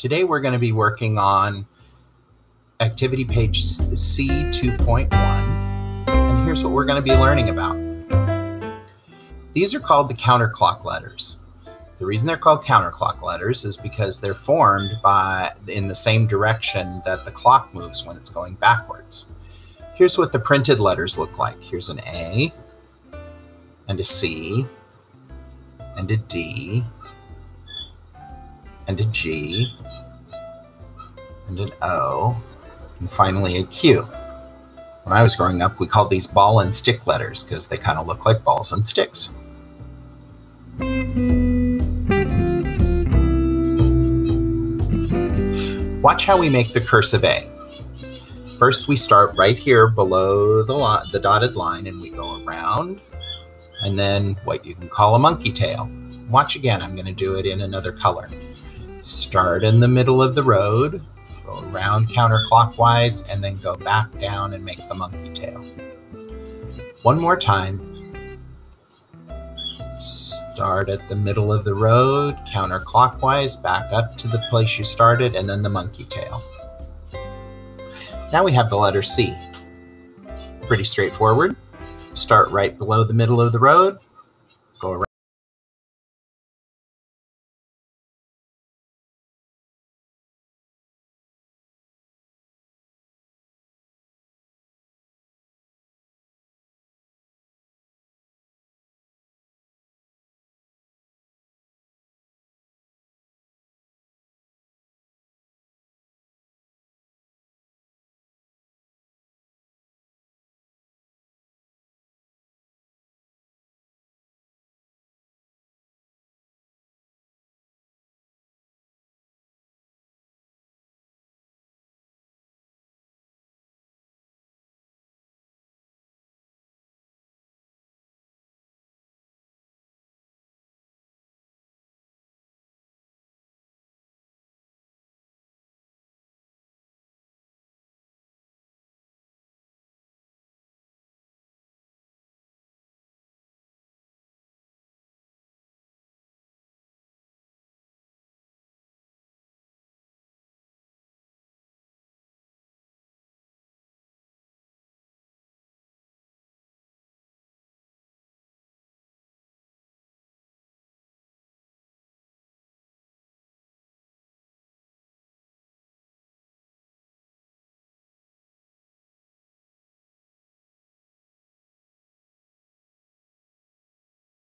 Today we're going to be working on activity page C2.1, and here's what we're going to be learning about. These are called the counterclock letters. The reason they're called counterclock letters is because they're formed in the same direction that the clock moves when it's going backwards. Here's what the printed letters look like. Here's an A, and a C, and a D, and a G, and an O, and finally a Q. When I was growing up, we called these ball and stick letters because they kind of look like balls and sticks. Watch how we make the cursive A. First, we start right here below the dotted line, and we go around, and then what you can call a monkey tail. Watch again, I'm going to do it in another color. Start in the middle of the road, go around counterclockwise, and then go back down and make the monkey tail. One more time. Start at the middle of the road, counterclockwise, back up to the place you started, and then the monkey tail. Now we have the letter C. Pretty straightforward. Start right below the middle of the road, go around.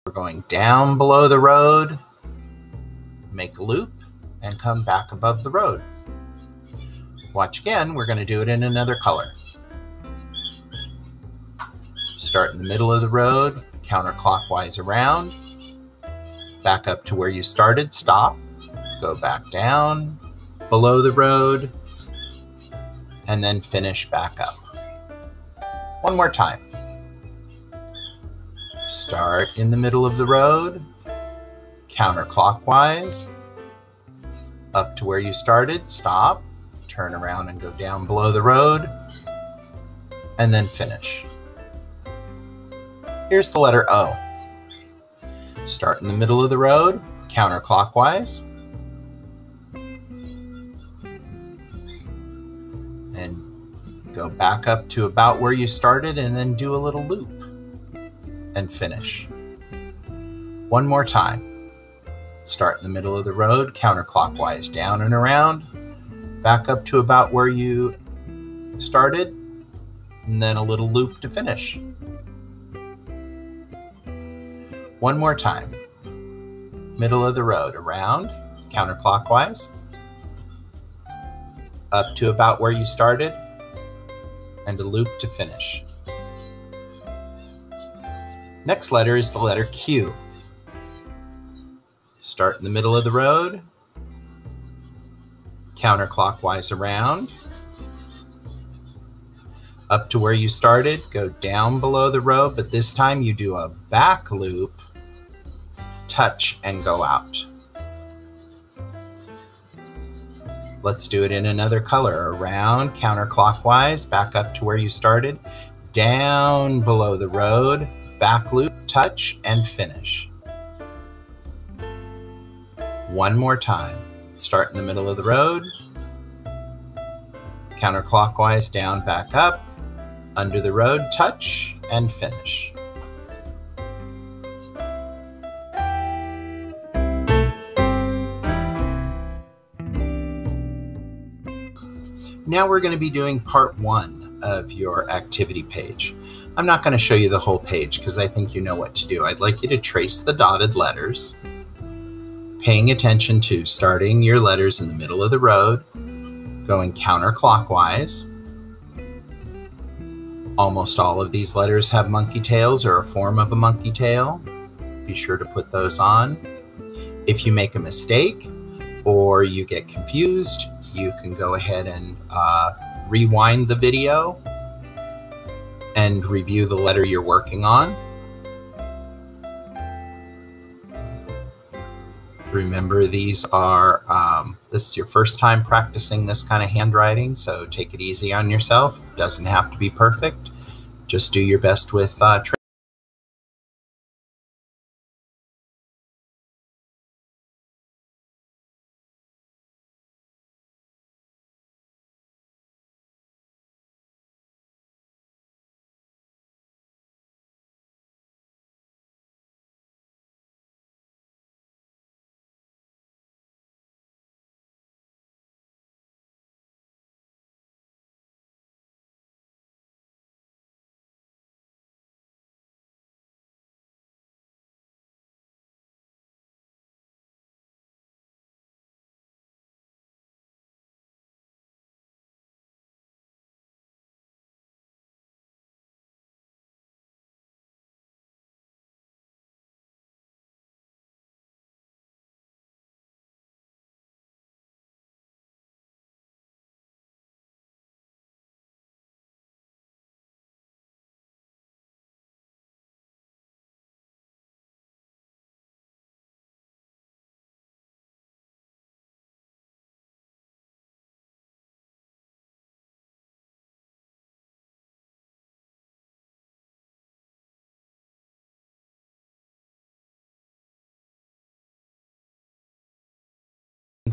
We're going down below the road, make a loop, and come back above the road. Watch again, we're going to do it in another color. Start in the middle of the road, counterclockwise around, back up to where you started, stop, go back down, below the road, and then finish back up. One more time. Start in the middle of the road, counterclockwise, up to where you started, stop, turn around and go down below the road, and then finish. Here's the letter O. Start in the middle of the road, counterclockwise, and go back up to about where you started, and then do a little loop and finish. One more time. Start in the middle of the road, counterclockwise down and around, back up to about where you started, and then a little loop to finish. One more time. Middle of the road, around, counterclockwise, up to about where you started, and a loop to finish. Next letter is the letter Q. Start in the middle of the road, counterclockwise around, up to where you started, go down below the road, but this time you do a back loop, touch, and go out. Let's do it in another color. Around, counterclockwise, back up to where you started, down below the road, back loop, touch, and finish. One more time. Start in the middle of the road, counterclockwise, down, back up, under the road, touch, and finish. Now we're going to be doing part 1 of your activity page. I'm not going to show you the whole page because I think you know what to do. I'd like you to trace the dotted letters, paying attention to starting your letters in the middle of the road, going counterclockwise. Almost all of these letters have monkey tails or a form of a monkey tail. Be sure to put those on. If you make a mistake or you get confused, you can go ahead and rewind the video and review the letter you're working on. Remember, these are this is your first time practicing this kind of handwriting, so take it easy on yourself. Doesn't have to be perfect. Just do your best with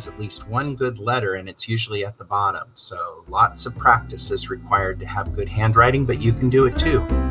at least one good letter, and it's usually at the bottom. So lots of practice is required to have good handwriting, but you can do it too.